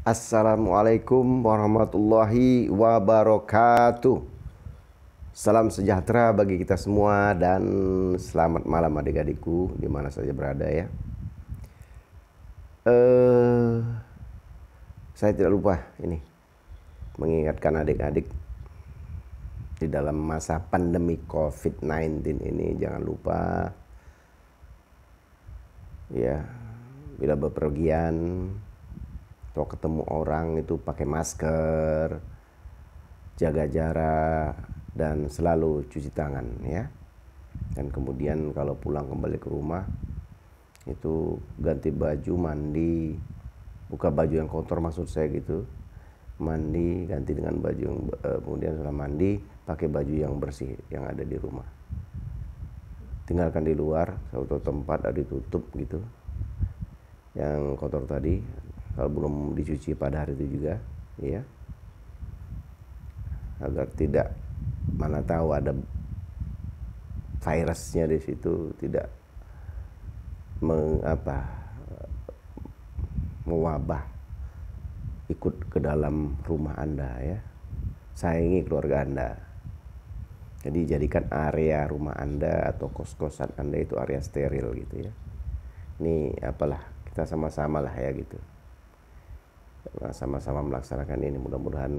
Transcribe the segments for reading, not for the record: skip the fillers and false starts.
Assalamualaikum warahmatullahi wabarakatuh. Salam sejahtera bagi kita semua dan selamat malam adik-adikku di mana saja berada ya. Saya tidak lupa ini mengingatkan adik-adik di dalam masa pandemi COVID-19 ini, jangan lupa ya, bila bepergian atau ketemu orang itu pakai masker, jaga jarak, dan selalu cuci tangan ya. Dan kemudian kalau pulang kembali ke rumah itu ganti baju, mandi, buka baju yang kotor maksud saya gitu, mandi, ganti dengan baju yang kemudian setelah mandi pakai baju yang bersih yang ada di rumah, tinggalkan di luar suatu tempat ada ditutup gitu yang kotor tadi, kalau belum dicuci pada hari itu juga ya, agar tidak, mana tahu ada virusnya di situ, tidak mewabah ikut ke dalam rumah Anda ya. Sayangi keluarga Anda. Jadi jadikan area rumah Anda atau kos-kosan Anda itu area steril gitu ya. Ini apalah, kita sama-sama lah ya gitu, sama-sama melaksanakan ini. Mudah-mudahan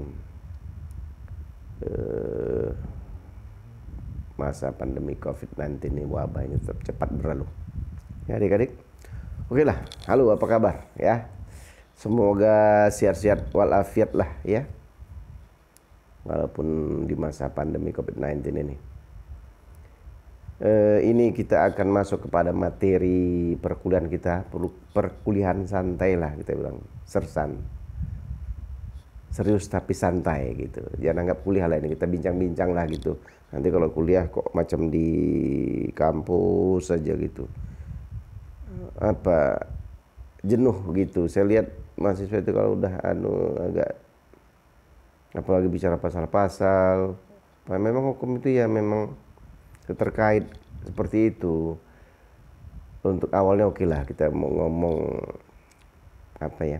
masa pandemi COVID-19 ini, wabah ini tetap cepat berlalu ya adik-adik. Oke lah, halo, apa kabar ya? Semoga sehat-sehat walafiat lah ya, walaupun di masa pandemi COVID-19 ini. Ini kita akan masuk kepada materi perkuliahan kita, perkuliahan santai lah kita bilang, sersan, serius tapi santai gitu. Jangan anggap kuliah lah ini, kita bincang-bincang lah gitu. Nanti kalau kuliah kok macam di kampus saja gitu, apa jenuh gitu. Saya lihat mahasiswa itu kalau udah agak, apalagi bicara pasal-pasal, memang hukum itu ya memang terkait seperti itu. Untuk awalnya oke lah kita mau ngomong apa ya,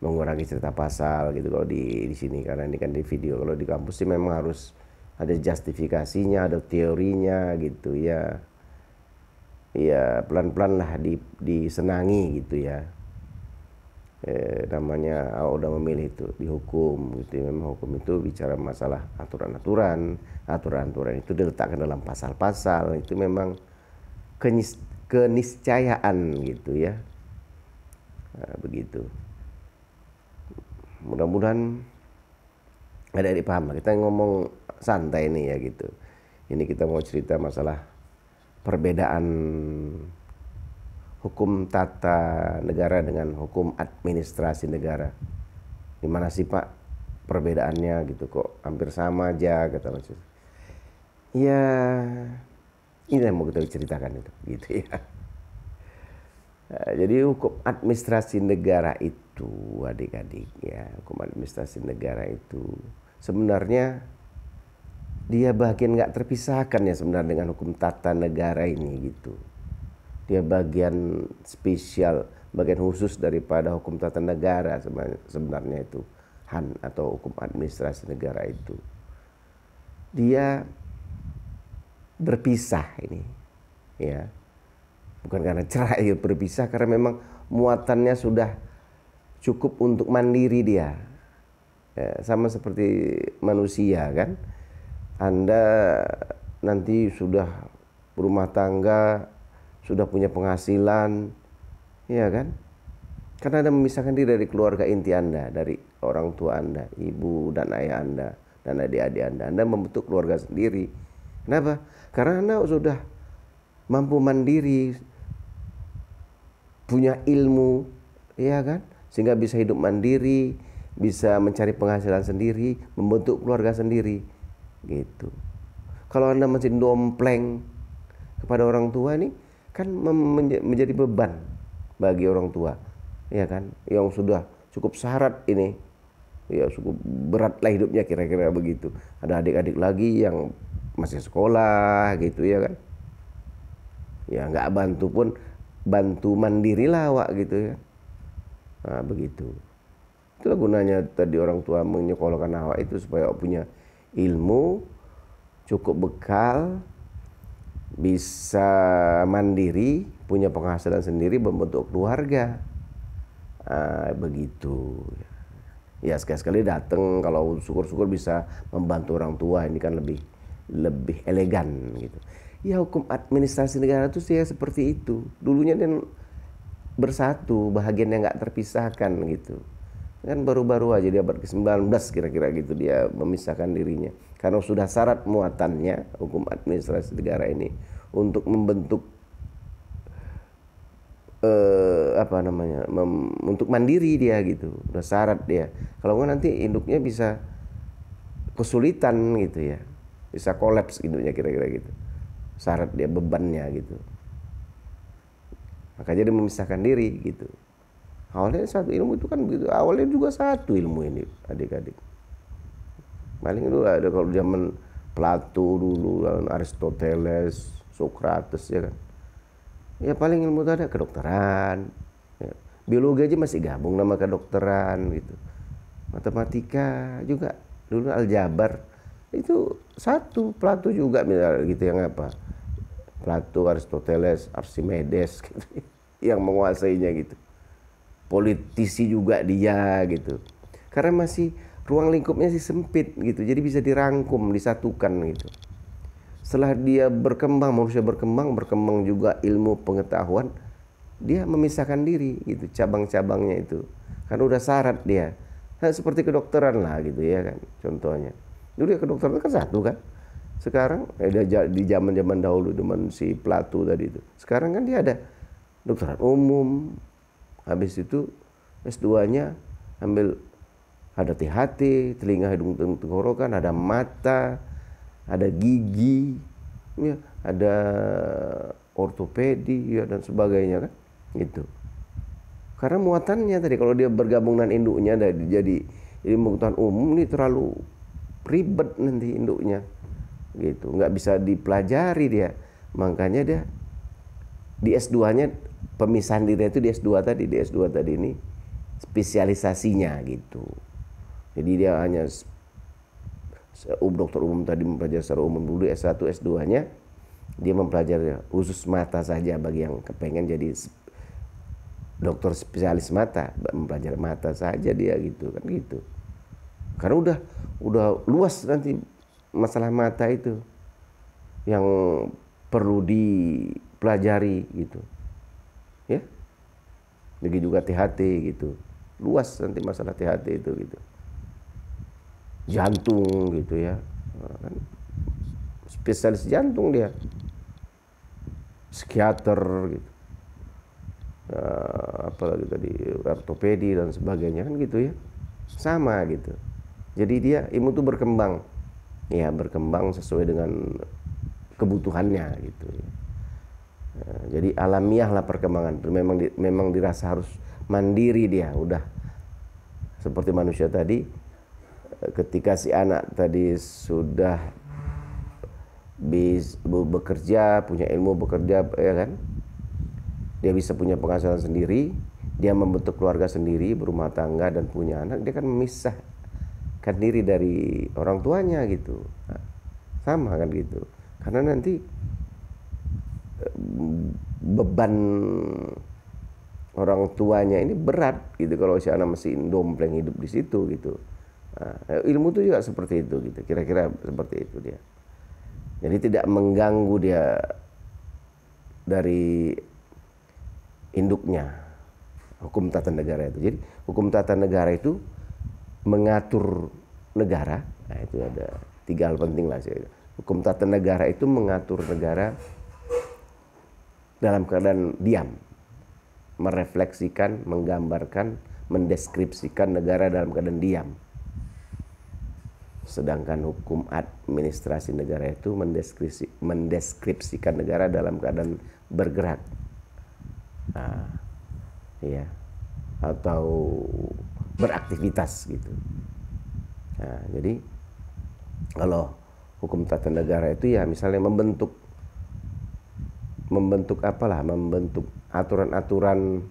mengurangi cerita pasal gitu kalau di sini, karena ini kan di video. Kalau di kampus sih memang harus ada justifikasinya, ada teorinya gitu ya. Ya pelan-pelan lah disenangi gitu ya. Namanya udah memilih itu di hukum gitu. Memang hukum itu bicara masalah aturan-aturan itu diletakkan dalam pasal-pasal, itu memang keniscayaan gitu ya. Nah, begitu. Mudah-mudahan adik-adik paham. Kita ngomong santai nih ya gitu. Ini kita mau cerita masalah perbedaan hukum tata negara dengan hukum administrasi negara. Gimana sih Pak perbedaannya gitu, kok hampir sama aja kata maksud. Ya ini yang mau kita ceritakan itu gitu ya. Jadi hukum administrasi negara itu adik-adik ya, hukum administrasi negara itu sebenarnya dia bagian nggak terpisahkan ya sebenarnya dengan hukum tata negara ini gitu. Dia bagian spesial, bagian khusus daripada hukum tata negara sebenarnya itu, HAN atau hukum administrasi negara itu. Dia berpisah ini ya. Bukan karena cerai ya, berpisah karena memang muatannya sudah cukup untuk mandiri dia ya, sama seperti manusia kan. Anda nanti sudah berumah tangga, sudah punya penghasilan ya kan, karena Anda memisahkan diri dari keluarga inti Anda, dari orang tua Anda, ibu dan ayah Anda dan adik-adik Anda membentuk keluarga sendiri. Kenapa? Karena Anda sudah mampu mandiri, punya ilmu, ya kan? Sehingga bisa hidup mandiri, bisa mencari penghasilan sendiri, membentuk keluarga sendiri, gitu. Kalau Anda masih dompleng kepada orang tua ini, kan menjadi beban bagi orang tua, ya kan? Yang sudah cukup syarat ini, ya cukup berat lah hidupnya kira-kira begitu. Ada adik-adik lagi yang masih sekolah, gitu ya kan? Ya nggak bantu pun bantu mandiri lah awak gitu ya. Nah begitu. Itulah gunanya tadi orang tua menyekolahkan Hawa itu supaya punya ilmu, cukup bekal, bisa mandiri, punya penghasilan sendiri, membentuk keluarga. Begitu. Ya sekali-sekali datang, kalau syukur-syukur bisa membantu orang tua, ini kan lebih elegan gitu. Ya hukum administrasi negara itu sih seperti itu. Dulunya dan bersatu, bahagiannya nggak terpisahkan gitu. Kan baru-baru aja dia abad ke-19 kira-kira gitu dia memisahkan dirinya. Karena sudah syarat muatannya hukum administrasi negara ini untuk membentuk untuk mandiri dia gitu, udah syarat dia. Kalau nggak nanti induknya bisa kesulitan gitu ya, bisa kolaps induknya kira-kira gitu. Syarat dia, bebannya gitu. Makanya dia memisahkan diri gitu. Awalnya satu ilmu itu kan begitu, awalnya juga satu ilmu ini adik-adik. Paling dulu ada kalau zaman Plato dulu, Aristoteles, Socrates ya kan. Ya paling ilmu itu ada kedokteran, ya. Biologi aja masih gabung nama kedokteran gitu. Matematika juga dulu aljabar itu satu, Plato juga misalnya gitu yang apa? Plato, Aristoteles, Archimedes gitu, yang menguasainya gitu. Politisi juga dia gitu. Karena masih ruang lingkupnya sih sempit gitu. Jadi bisa dirangkum, disatukan gitu. Setelah dia berkembang, manusia berkembang juga ilmu pengetahuan, dia memisahkan diri gitu, cabang-cabangnya itu. Karena udah syarat dia. Nah, seperti kedokteran lah gitu ya kan, contohnya. Dulu ya kedokteran kan satu kan. Sekarang di zaman-zaman dahulu zaman si Plato tadi itu. Sekarang kan dia ada dokteran umum. Habis itu S2-nya ambil ada THT, telinga, hidung, tenggorokan, ada mata, ada gigi, ya, ada ortopedi ya, dan sebagainya kan gitu. Karena muatannya tadi kalau dia bergabung dengan induknya jadi ilmu pengetahuan umum ini terlalu ribet nanti induknya gitu, nggak bisa dipelajari dia. Makanya dia di S2-nya pemisahan diri itu di S2 tadi, ini spesialisasinya gitu. Jadi dia hanya dokter umum tadi mempelajari secara umum dulu, S1, S2-nya dia mempelajari khusus mata saja bagi yang kepengen jadi dokter spesialis mata, mempelajari mata saja dia gitu kan gitu. Karena udah luas nanti masalah mata itu yang perlu dipelajari gitu. Ya. Begitu juga THT gitu. Luas nanti masalah THT itu gitu. Jantung gitu ya, kan spesialis jantung dia, psikiater gitu, apalagi tadi ortopedi dan sebagainya kan gitu ya, sama gitu. Jadi dia ilmu itu berkembang, ya berkembang sesuai dengan kebutuhannya gitu ya. Jadi alamiah lah perkembangan, memang dirasa harus mandiri dia, udah seperti manusia tadi. Ketika si anak tadi sudah bekerja, punya ilmu bekerja ya kan, dia bisa punya penghasilan sendiri, dia membentuk keluarga sendiri, berumah tangga dan punya anak, dia kan memisahkan diri dari orang tuanya gitu. Nah, sama kan gitu. Karena nanti beban orang tuanya ini berat gitu kalau si anak masih dompleng hidup di situ gitu. Nah, ilmu itu juga seperti itu gitu, kira-kira seperti itu dia. Jadi tidak mengganggu dia dari induknya, hukum tata negara itu. Jadi hukum tata negara itu mengatur negara. Nah, itu ada 3 hal penting lah sih. Hukum tata negara itu mengatur negara dalam keadaan diam, merefleksikan, menggambarkan, mendeskripsikan negara dalam keadaan diam. Sedangkan hukum administrasi negara itu mendeskripsikan negara dalam keadaan bergerak, ya, atau beraktivitas gitu. Nah, jadi kalau hukum tata negara itu ya misalnya membentuk aturan-aturan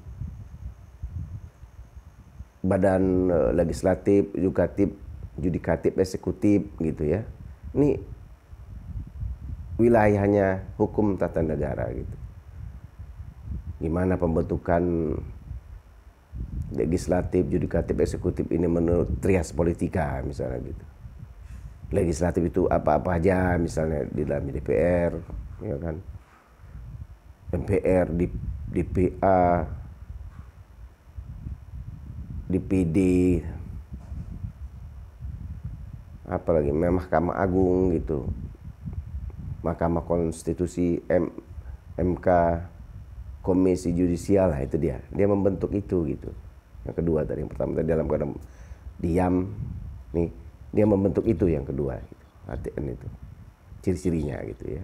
badan legislatif, yudikatif, eksekutif gitu ya. Ini wilayahnya hukum tata negara gitu. Gimana pembentukan legislatif, yudikatif, eksekutif ini menurut trias politika misalnya gitu. Legislatif itu apa-apa aja misalnya di dalam DPR, ya kan, MPR, DPA, DPD, apalagi Mahkamah Agung gitu, Mahkamah Konstitusi, MK, Komisi Yudisial, lah itu dia membentuk itu gitu. Yang kedua tadi, yang pertama tadi dalam keadaan diam, nih dia membentuk itu yang kedua gitu. ATN itu ciri-cirinya gitu ya,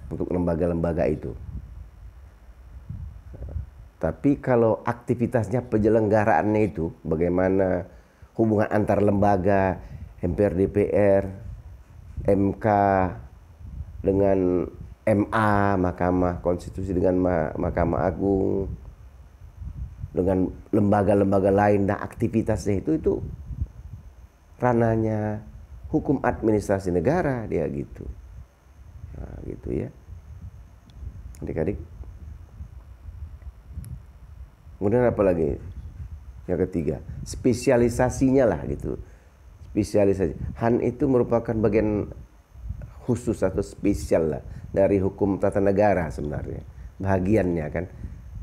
untuk lembaga-lembaga itu. Tapi kalau aktivitasnya penyelenggaraannya itu bagaimana hubungan antar lembaga, MPR, DPR, MK dengan MA, Mahkamah Konstitusi dengan Mahkamah Agung, dengan lembaga-lembaga lain, dan aktivitasnya itu ranahnya hukum administrasi negara dia gitu. Nah, gitu ya. Adik-adik. Kemudian apa lagi? Yang ketiga, spesialisasinya lah gitu. Spesialisasi. HAN itu merupakan bagian khusus atau spesial lah dari hukum tata negara sebenarnya. Bagiannya kan.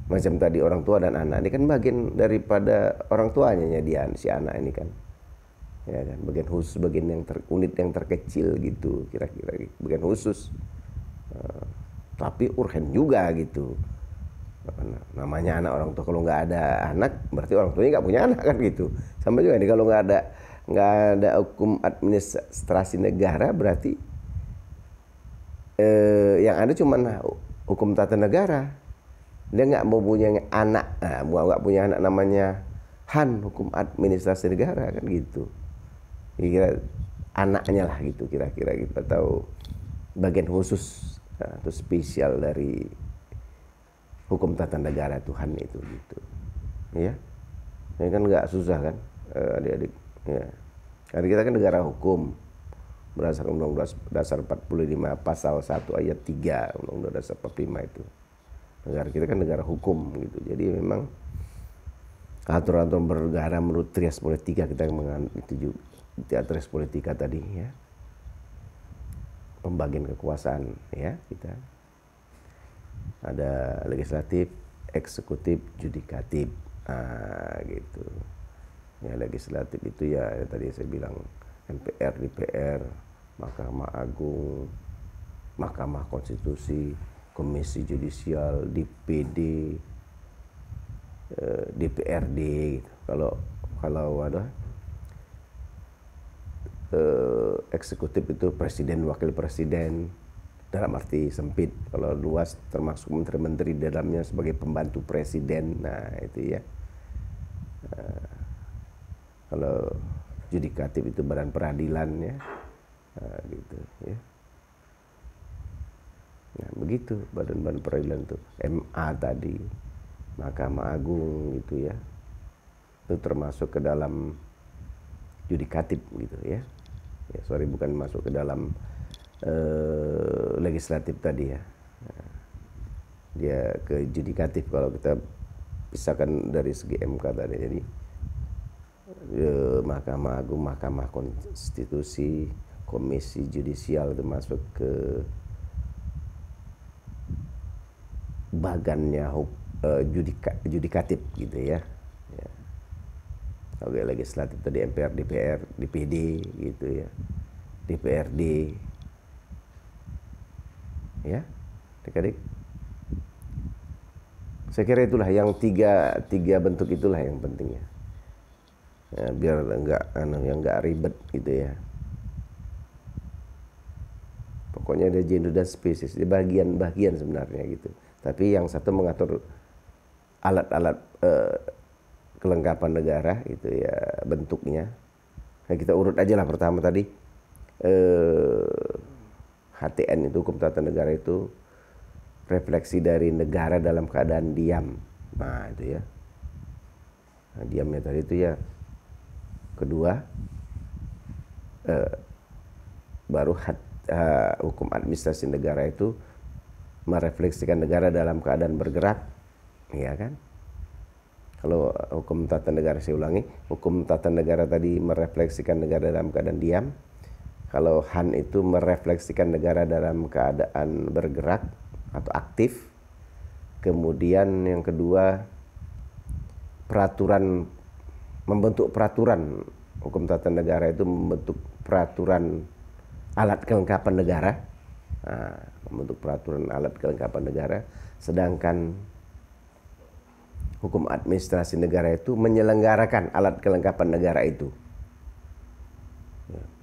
Macam tadi orang tua dan anak, ini kan bagian daripada orang tuanya dia, si anak ini kan. Ya kan, bagian khusus, bagian yang unit yang terkecil gitu, kira-kira gitu. Bagian khusus. Tapi urgen juga gitu. Namanya anak orang tua, kalau nggak ada anak berarti orang tuanya nggak punya anak kan gitu. Sama juga ini kalau nggak ada hukum administrasi negara berarti yang ada cuma hukum tata negara. Dia nggak mau punya anak, nggak punya anak namanya HAN, hukum administrasi negara kan gitu. Kira anaknya lah gitu kira-kira gitu, atau bagian khusus atau spesial dari hukum tata negara Tuhan itu gitu, ya. Ini kan nggak susah kan, adik-adik. Ya. Karena kita kan negara hukum berdasarkan Undang-Undang Dasar 45 Pasal 1 ayat 3 Undang-Undang Dasar 45 itu. Negara kita kan negara hukum gitu. Jadi memang aturan-aturan bernegara menurut trias politika kita menganut itu juga. Trias politika tadi ya. Pembagian kekuasaan ya kita. Ada legislatif, eksekutif, yudikatif, gitu. Ya legislatif itu ya tadi saya bilang MPR, DPR, Mahkamah Agung, Mahkamah Konstitusi, Komisi Yudisial, DPD, DPRD. Gitu. Kalau ada eksekutif itu presiden, wakil presiden. Dalam arti sempit, kalau luas termasuk menteri-menteri di dalamnya sebagai pembantu presiden. Nah itu ya. Kalau yudikatif itu badan peradilan ya. Nah, gitu ya. Nah begitu badan-badan peradilan itu. MA tadi, Mahkamah Agung gitu ya. Itu termasuk ke dalam yudikatif gitu ya. Ya sorry, bukan masuk ke dalam legislatif tadi ya. Dia ke yudikatif kalau kita pisahkan dari segi MK tadi. Jadi Mahkamah Agung, Mahkamah Konstitusi, Komisi Yudisial itu masuk ke bagannya yudikatif gitu ya. Oke, legislatif tadi MPR, DPR, DPD gitu ya. DPRD. Ya, adik-adik. Saya kira itulah yang tiga bentuk itulah yang penting ya. Biar enggak ribet gitu ya. Pokoknya ada jenis dan spesies, di bagian-bagian sebenarnya gitu. Tapi yang satu mengatur alat-alat kelengkapan negara itu ya bentuknya. Nah, kita urut aja lah pertama tadi. HTN itu hukum tata negara itu refleksi dari negara dalam keadaan diam. Nah itu ya. diamnya tadi itu ya. Kedua, baru hukum administrasi negara itu merefleksikan negara dalam keadaan bergerak, ya kan? Kalau hukum tata negara, saya ulangi, hukum tata negara tadi merefleksikan negara dalam keadaan diam. Kalau Han itu merefleksikan negara dalam keadaan bergerak atau aktif. Kemudian yang kedua, membentuk peraturan. Hukum tata negara itu membentuk peraturan alat kelengkapan negara. Nah, membentuk peraturan alat kelengkapan negara. Sedangkan hukum administrasi negara itu menyelenggarakan alat kelengkapan negara itu.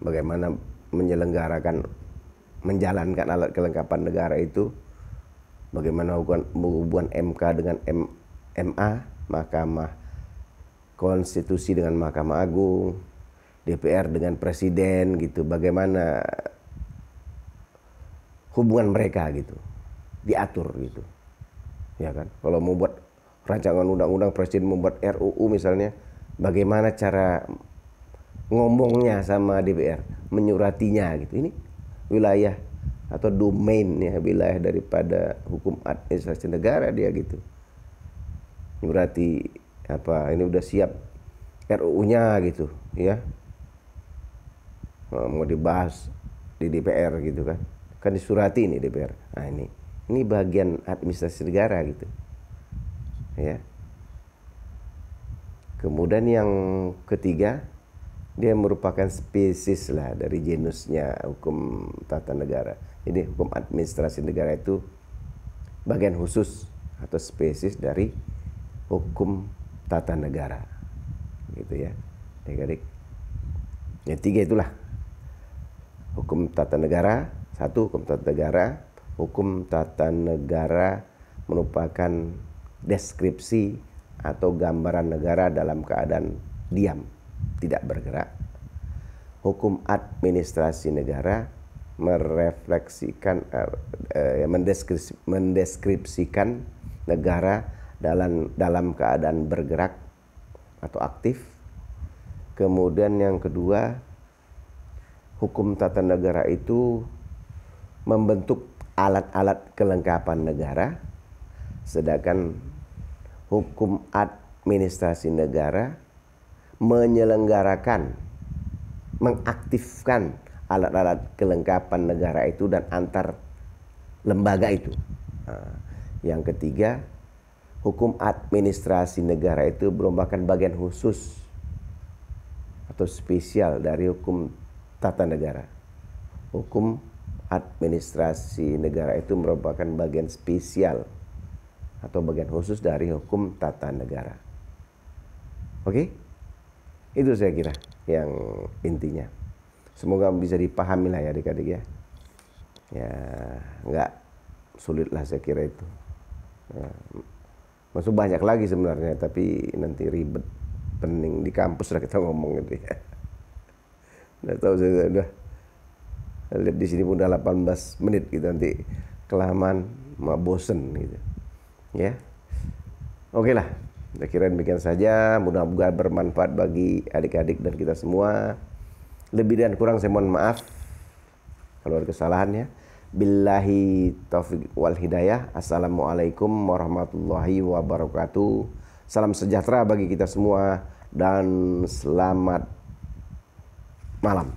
Bagaimana menjalankan alat kelengkapan negara itu, bagaimana hubungan MK dengan MA, Mahkamah Konstitusi dengan Mahkamah Agung, DPR dengan Presiden gitu, bagaimana hubungan mereka gitu, diatur gitu, ya kan? Kalau mau buat rancangan undang-undang, Presiden membuat RUU misalnya, bagaimana cara ngomongnya sama DPR, menyuratinya gitu. Ini wilayah atau domain ya, wilayah daripada hukum administrasi negara dia gitu. Nyurati apa, ini udah siap RUU-nya gitu ya, mau dibahas di DPR gitu kan, disurati ini DPR. Nah ini bagian administrasi negara gitu ya. Kemudian yang ketiga, dia merupakan spesies lah dari genusnya hukum tata negara. Jadi hukum administrasi negara itu bagian khusus atau spesies dari hukum tata negara, gitu ya, adik-adik. Yang tiga itulah hukum tata negara. Satu, hukum tata negara. Hukum tata negara merupakan deskripsi atau gambaran negara dalam keadaan diam, tidak bergerak. Hukum administrasi negara merefleksikan, mendeskripsikan negara dalam keadaan bergerak atau aktif. Kemudian yang kedua, hukum tata negara itu membentuk alat-alat kelengkapan negara, sedangkan hukum administrasi negara menyelenggarakan, mengaktifkan alat-alat kelengkapan negara itu dan antar lembaga itu. Nah, yang ketiga, hukum administrasi negara itu merupakan bagian khusus atau spesial dari hukum tata negara. Hukum administrasi negara itu merupakan bagian spesial atau bagian khusus dari hukum tata negara. Oke? Itu saya kira yang intinya. Semoga bisa dipahami lah ya adik-adik ya. Ya, nggak sulit lah saya kira itu. Ya, maksud banyak lagi sebenarnya, tapi nanti ribet, pening di kampus lah kita ngomong gitu ya. Udah tahu saya udah lihat di sini udah 18 menit gitu, nanti kelamaan mau bosen gitu. Ya. Oke lah. Saya kira demikian saja, mudah-mudahan bermanfaat bagi adik-adik dan kita semua. Lebih dan kurang saya mohon maaf kalau ada kesalahannya. Billahi taufiq wal hidayah. Assalamualaikum warahmatullahi wabarakatuh. Salam sejahtera bagi kita semua dan selamat malam.